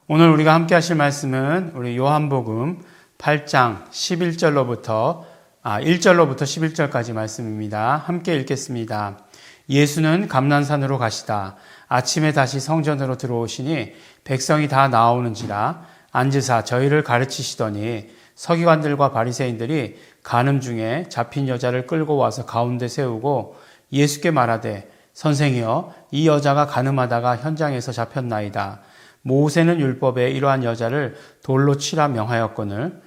오늘 우리가 함께 하실 말씀은 우리 요한복음 8장 1절로부터 11절까지 말씀입니다. 함께 읽겠습니다. 예수는 감난산으로 가시다 아침에 다시 성전으로 들어오시니 백성이 다 나오는지라 앉으사 저희를 가르치시더니 서기관들과 바리새인들이 간음 중에 잡힌 여자를 끌고 와서 가운데 세우고 예수께 말하되 선생이여 이 여자가 간음하다가 현장에서 잡혔나이다. 모세는 율법에 이러한 여자를 돌로 치라 명하였거늘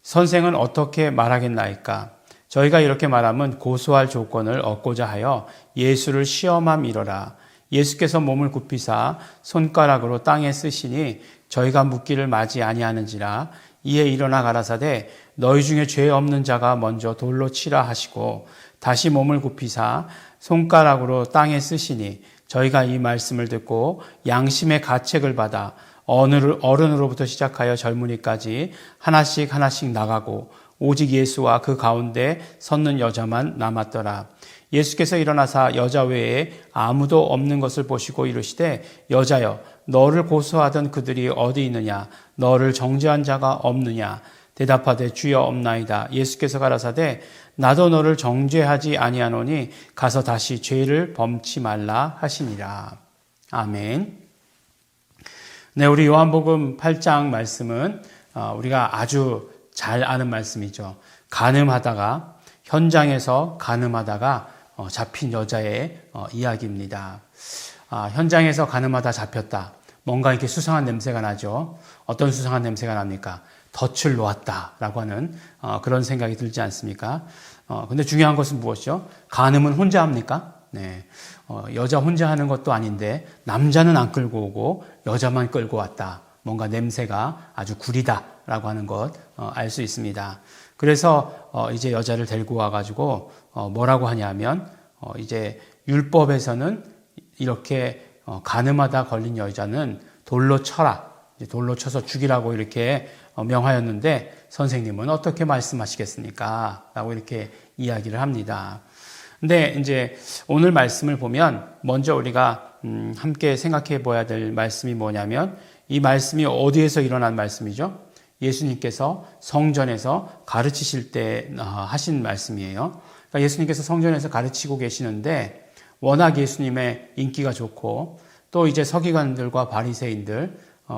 선생은 어떻게 말하겠나이까? 저희가 이렇게 말하면 고소할 조건을 얻고자 하여 예수를 시험함이러라. 예수께서 몸을 굽히사 손가락으로 땅에 쓰시니 저희가 묻기를 마지 아니하는지라. 이에 일어나 가라사대 너희 중에 죄 없는 자가 먼저 돌로 치라 하시고 다시 몸을 굽히사 손가락으로 땅에 쓰시니 저희가 이 말씀을 듣고 양심의 가책을 받아 어른으로부터 시작하여 젊은이까지 하나씩 나가고 오직 예수와 그 가운데 섰는 여자만 남았더라. 예수께서 일어나사 여자 외에 아무도 없는 것을 보시고 이르시되 여자여 너를 고소하던 그들이 어디 있느냐? 너를 정죄한 자가 없느냐? 대답하되 주여 없나이다. 예수께서 가라사대 나도 너를 정죄하지 아니하노니 가서 다시 죄를 범치 말라 하시니라. 아멘. 네, 우리 요한복음 8장 말씀은 우리가 아주 잘 아는 말씀이죠. 현장에서 간음하다가 잡힌 여자의 이야기입니다. 현장에서 간음하다 잡혔다. 뭔가 이렇게 수상한 냄새가 나죠. 어떤 수상한 냄새가 납니까? 덫을 놓았다라고 하는 그런 생각이 들지 않습니까? 근데 중요한 것은 무엇이죠? 간음은 혼자 합니까? 네. 여자 혼자 하는 것도 아닌데 남자는 안 끌고 오고 여자만 끌고 왔다. 뭔가 냄새가 아주 구리다라고 하는 것 알 수 있습니다. 그래서 이제 여자를 데리고 와가지고 뭐라고 하냐면 이제 율법에서는 이렇게 간음하다 걸린 여자는 돌로 쳐라. 돌로 쳐서 죽이라고 이렇게 명하였는데 선생님은 어떻게 말씀하시겠습니까? 라고 이렇게 이야기를 합니다. 근데 이제 오늘 말씀을 보면 먼저 우리가 함께 생각해 봐야 될 말씀이 뭐냐면 이 말씀이 어디에서 일어난 말씀이죠? 예수님께서 성전에서 가르치실 때 하신 말씀이에요. 그러니까 예수님께서 성전에서 가르치고 계시는데 워낙 예수님의 인기가 좋고 또 이제 서기관들과 바리새인들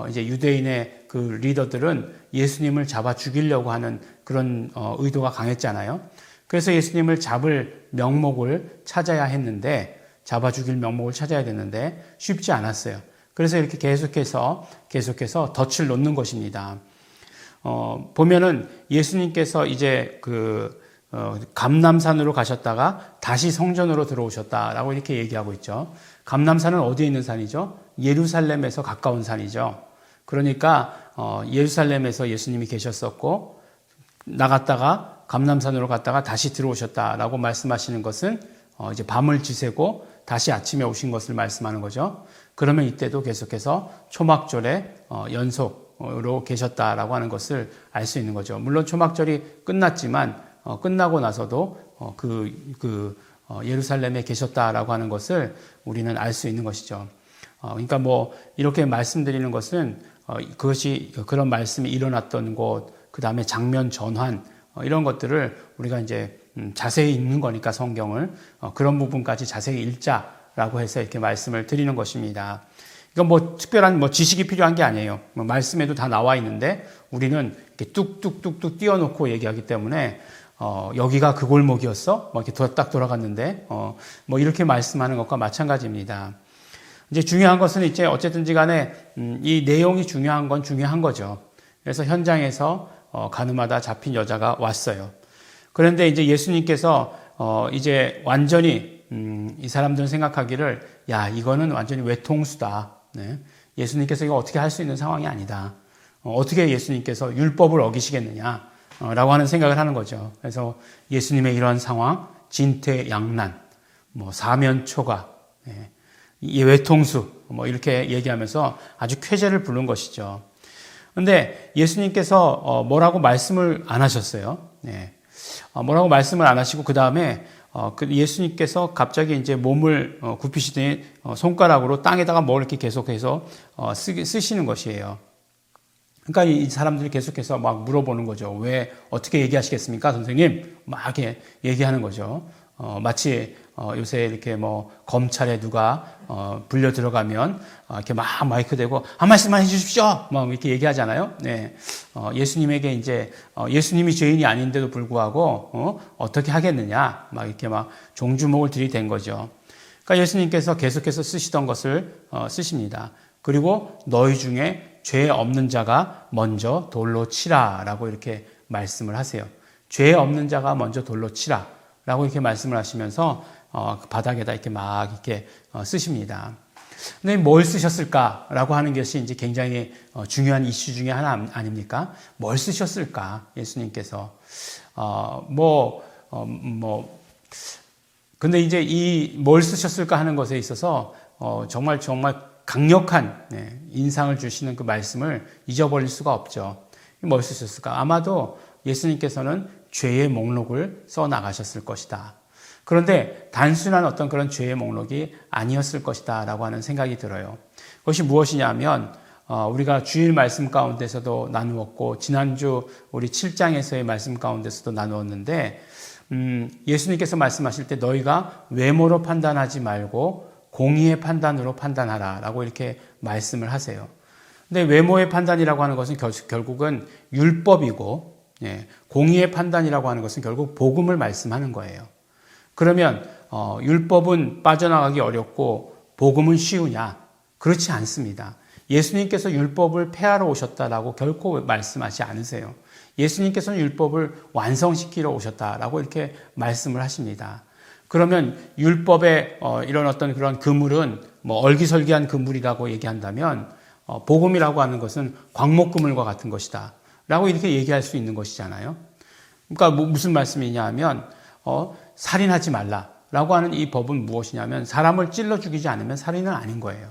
이제 유대인의 그 리더들은 예수님을 잡아 죽이려고 하는 그런 의도가 강했잖아요. 그래서 예수님을 잡을 명목을 찾아야 했는데 잡아 죽일 명목을 찾아야 되는데 쉽지 않았어요. 그래서 이렇게 계속해서 덫을 놓는 것입니다. 보면은 예수님께서 이제 감람산으로 가셨다가 다시 성전으로 들어오셨다라고 이렇게 얘기하고 있죠. 감람산은 어디에 있는 산이죠? 예루살렘에서 가까운 산이죠. 그러니까 예루살렘에서 예수님이 계셨었고 나갔다가 감람산으로 갔다가 다시 들어오셨다라고 말씀하시는 것은 이제 밤을 지새고 다시 아침에 오신 것을 말씀하는 거죠. 그러면 이때도 계속해서 초막절에 연속으로 계셨다라고 하는 것을 알 수 있는 거죠. 물론 초막절이 끝났지만 끝나고 나서도 예루살렘에 계셨다라고 하는 것을 우리는 알 수 있는 것이죠. 그러니까 뭐 이렇게 말씀드리는 것은 그런 말씀이 일어났던 곳, 그 다음에 장면 전환 이런 것들을 우리가 이제 자세히 읽는 거니까 성경을 그런 부분까지 자세히 읽자라고 해서 이렇게 말씀을 드리는 것입니다. 이건 뭐 특별한 지식이 필요한 게 아니에요. 말씀에도 다 나와 있는데 우리는 이렇게 뚝뚝뚝뚝 띄워놓고 얘기하기 때문에 여기가 그 골목이었어? 뭐 이렇게 딱 돌아갔는데 뭐 이렇게 말씀하는 것과 마찬가지입니다. 이제 중요한 것은 이제 어쨌든지 간에 이 내용이 중요한 건 중요한 거죠. 그래서 현장에서 간음하다 잡힌 여자가 왔어요. 그런데 이제 예수님께서 이제 완전히 이 사람들은 생각하기를 야 이거는 완전히 외통수다. 네. 예수님께서 이거 어떻게 할 수 있는 상황이 아니다. 어떻게 예수님께서 율법을 어기시겠느냐 라고 하는 생각을 하는 거죠. 그래서 예수님의 이러한 상황, 진퇴양난, 사면초가, 이 외통수 이렇게 얘기하면서 아주 쾌재를 부른 것이죠. 그런데 예수님께서 뭐라고 말씀을 안 하셨어요. 뭐라고 말씀을 안 하시고 그 다음에 예수님께서 갑자기 이제 몸을 굽히시더니 손가락으로 땅에다가 뭘 이렇게 계속해서 쓰시는 것이에요. 그러니까 이 사람들이 계속해서 막 물어보는 거죠. 왜 어떻게 얘기하시겠습니까, 선생님? 막 이렇게 얘기하는 거죠. 마치 요새 이렇게 뭐 검찰에 누가 불려 들어가면 이렇게 막 마이크 대고 한 말씀만 해주십시오. 막 이렇게 얘기하잖아요. 네, 예수님에게 이제 예수님이 죄인이 아닌데도 불구하고 어떻게 하겠느냐, 막 이렇게 막 종주목을 들이댄 거죠. 그러니까 예수님께서 계속해서 쓰시던 것을 쓰십니다. 그리고 너희 중에 죄 없는 자가 먼저 돌로 치라라고 이렇게 말씀을 하세요. 죄 없는 자가 먼저 돌로 치라라고 이렇게 말씀을 하시면서 그 바닥에다 이렇게 막 이렇게 쓰십니다. 근데 뭘 쓰셨을까라고 하는 것이 이제 굉장히 중요한 이슈 중에 하나 아닙니까? 뭘 쓰셨을까? 예수님께서 근데 이제 이 뭘 쓰셨을까 하는 것에 있어서 정말 강력한 인상을 주시는 그 말씀을 잊어버릴 수가 없죠. 뭘 쓰셨을까? 아마도 예수님께서는 죄의 목록을 써 나가셨을 것이다. 그런데 단순한 어떤 그런 죄의 목록이 아니었을 것이다 라고 하는 생각이 들어요. 그것이 무엇이냐면 우리가 주일 말씀 가운데서도 나누었고 지난주 우리 7장에서의 말씀 가운데서도 나누었는데 예수님께서 말씀하실 때 너희가 외모로 판단하지 말고 공의의 판단으로 판단하라 라고 이렇게 말씀을 하세요. 근데 외모의 판단이라고 하는 것은 결국은 율법이고 공의의 판단이라고 하는 것은 결국 복음을 말씀하는 거예요. 그러면 율법은 빠져나가기 어렵고 복음은 쉬우냐? 그렇지 않습니다. 예수님께서 율법을 폐하러 오셨다라고 결코 말씀하지 않으세요. 예수님께서는 율법을 완성시키러 오셨다라고 이렇게 말씀을 하십니다. 그러면 율법의 이런 어떤 그런 그물은 뭐 얼기설기한 그물이라고 얘기한다면 복음이라고 하는 것은 광목그물과 같은 것이다 라고 이렇게 얘기할 수 있는 것이잖아요. 그러니까 무슨 말씀이냐 하면 살인하지 말라라고 하는 이 법은 무엇이냐면 사람을 찔러 죽이지 않으면 살인은 아닌 거예요.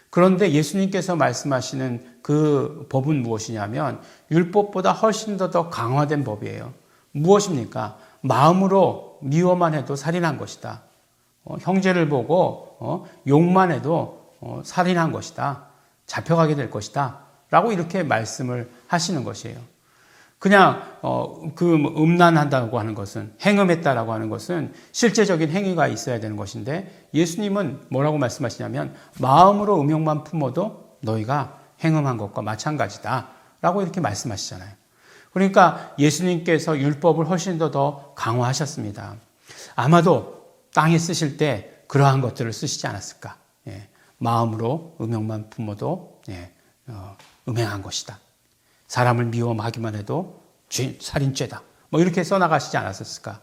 그런데 예수님께서 말씀하시는 그 법은 무엇이냐면 율법보다 훨씬 더 강화된 법이에요. 무엇입니까? 마음으로 미워만 해도 살인한 것이다. 형제를 보고 욕만 해도 살인한 것이다. 잡혀가게 될 것이다. 라고 이렇게 말씀을 하시는 것이에요. 그냥 음란한다고 하는 것은 행음했다라고 하는 것은 실제적인 행위가 있어야 되는 것인데 예수님은 뭐라고 말씀하시냐면 마음으로 음욕만 품어도 너희가 행음한 것과 마찬가지다 라고 이렇게 말씀하시잖아요. 그러니까 예수님께서 율법을 훨씬 더 강화하셨습니다. 아마도 땅에 쓰실 때 그러한 것들을 쓰시지 않았을까. 마음으로 음욕만 품어도 음행한 것이다. 사람을 미워하기만 해도 살인죄다. 뭐 이렇게 써나가시지 않았을까.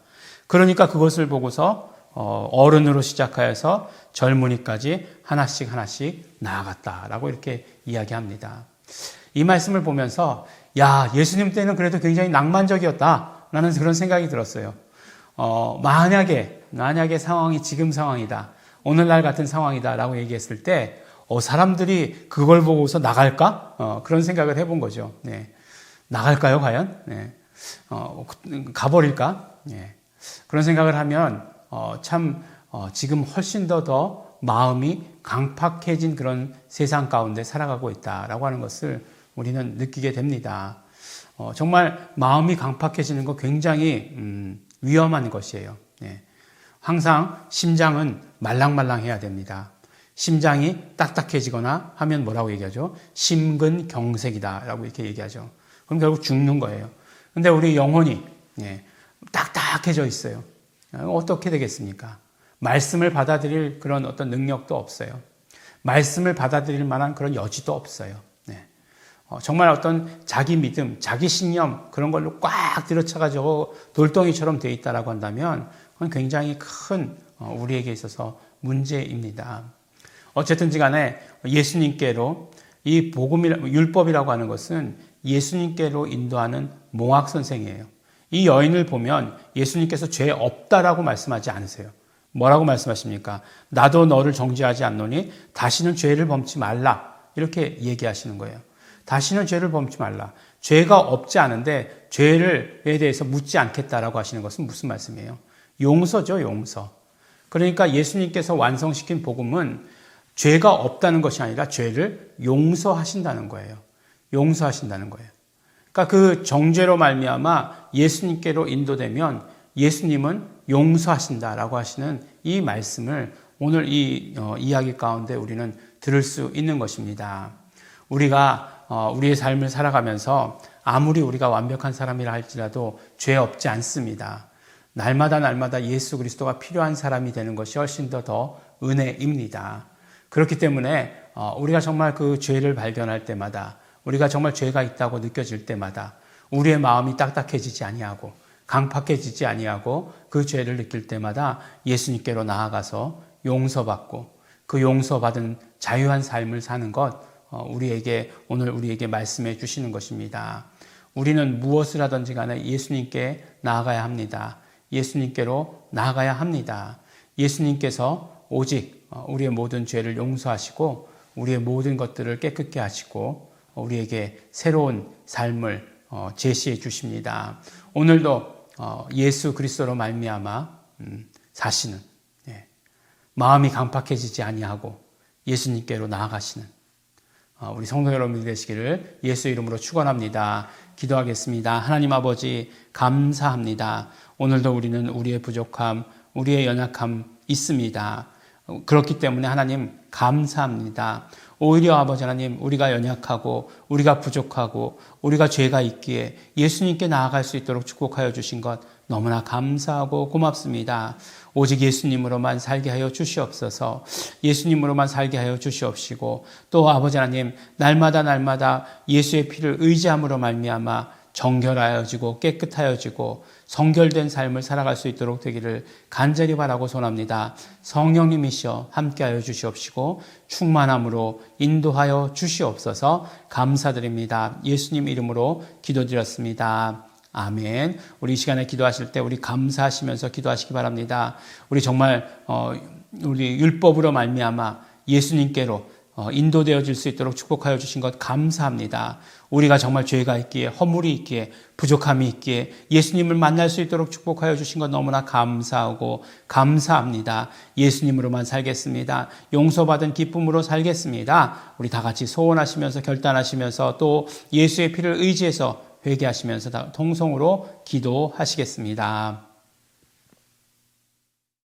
그러니까 그것을 보고서 어른으로 시작하여서 젊은이까지 하나씩 나아갔다라고 이렇게 이야기합니다. 이 말씀을 보면서 야, 예수님 때는 그래도 굉장히 낭만적이었다라는 그런 생각이 들었어요. 만약에 상황이 지금 상황이다. 오늘날 같은 상황이다라고 얘기했을 때 사람들이 그걸 보고서 나갈까? 그런 생각을 해본 거죠. 나갈까요, 과연? 가버릴까? 그런 생각을 하면 지금 훨씬 더 마음이 강팍해진 그런 세상 가운데 살아가고 있다라고 하는 것을 우리는 느끼게 됩니다. 정말 마음이 강팍해지는 거 굉장히 위험한 것이에요. 항상 심장은 말랑말랑해야 됩니다. 심장이 딱딱해지거나 하면 뭐라고 얘기하죠? 심근경색이다라고 이렇게 얘기하죠. 그럼 결국 죽는 거예요. 근데 우리 영혼이 딱딱해져 있어요. 어떻게 되겠습니까? 말씀을 받아들일 그런 어떤 능력도 없어요. 말씀을 받아들일 만한 그런 여지도 없어요. 정말 어떤 자기 믿음, 자기 신념 그런 걸로 꽉 들어차가지고 돌덩이처럼 되어 있다라고 한다면 그건 굉장히 큰 우리에게 있어서 문제입니다. 어쨌든지 간에 예수님께로 이 율법이라고 하는 것은 예수님께로 인도하는 몽학 선생이에요. 이 여인을 보면 예수님께서 죄 없다라고 말씀하지 않으세요. 뭐라고 말씀하십니까? 나도 너를 정죄하지 않노니 다시는 죄를 범치 말라. 이렇게 얘기하시는 거예요. 다시는 죄를 범치 말라. 죄가 없지 않은데 죄에 대해서 묻지 않겠다라고 하시는 것은 무슨 말씀이에요? 용서죠, 용서. 그러니까 예수님께서 완성시킨 복음은 죄가 없다는 것이 아니라 죄를 용서하신다는 거예요. 용서하신다는 거예요. 그러니까 그 정죄로 말미암아 예수님께로 인도되면 예수님은 용서하신다라고 하시는 이 말씀을 오늘 이 이야기 가운데 우리는 들을 수 있는 것입니다. 우리가 우리의 삶을 살아가면서 아무리 우리가 완벽한 사람이라 할지라도 죄 없지 않습니다. 날마다 예수 그리스도가 필요한 사람이 되는 것이 훨씬 더 은혜입니다. 그렇기 때문에 우리가 정말 그 죄를 발견할 때마다, 우리가 정말 죄가 있다고 느껴질 때마다 우리의 마음이 딱딱해지지 아니하고 강팍해지지 아니하고 그 죄를 느낄 때마다 예수님께로 나아가서 용서받고 그 용서받은 자유한 삶을 사는 것, 오늘 우리에게 말씀해 주시는 것입니다. 우리는 무엇을 하든지 간에 예수님께 나아가야 합니다. 예수님께로 나아가야 합니다. 예수님께서 오직 우리의 모든 죄를 용서하시고 우리의 모든 것들을 깨끗게 하시고 우리에게 새로운 삶을 제시해 주십니다. 오늘도 예수 그리스도로 말미암아 사시는, 마음이 강팍해지지 아니하고 예수님께로 나아가시는 우리 성도 여러분이 되시기를 예수 이름으로 축원합니다. 기도하겠습니다. 하나님 아버지 감사합니다. 오늘도 우리는 우리의 부족함, 우리의 연약함 있습니다. 그렇기 때문에 하나님 감사합니다. 오히려 아버지 하나님, 우리가 연약하고 우리가 부족하고 우리가 죄가 있기에 예수님께 나아갈 수 있도록 축복하여 주신 것 너무나 감사하고 고맙습니다. 오직 예수님으로만 살게 하여 주시옵소서. 예수님으로만 살게 하여 주시옵시고 또 아버지 하나님, 날마다 예수의 피를 의지함으로 말미암아 정결하여지고 깨끗하여지고 성결된 삶을 살아갈 수 있도록 되기를 간절히 바라고 소원합니다. 성령님이시여 함께하여 주시옵시고 충만함으로 인도하여 주시옵소서. 감사드립니다. 예수님 이름으로 기도드렸습니다. 아멘. 우리 이 시간에 기도하실 때 우리 감사하시면서 기도하시기 바랍니다. 우리 정말 우리 율법으로 말미암아 예수님께로 인도되어질 수 있도록 축복하여 주신 것 감사합니다. 우리가 정말 죄가 있기에, 허물이 있기에, 부족함이 있기에 예수님을 만날 수 있도록 축복하여 주신 것 너무나 감사하고 감사합니다. 예수님으로만 살겠습니다. 용서받은 기쁨으로 살겠습니다. 우리 다 같이 소원하시면서 결단하시면서 또 예수의 피를 의지해서 회개하시면서 통성으로 기도하시겠습니다.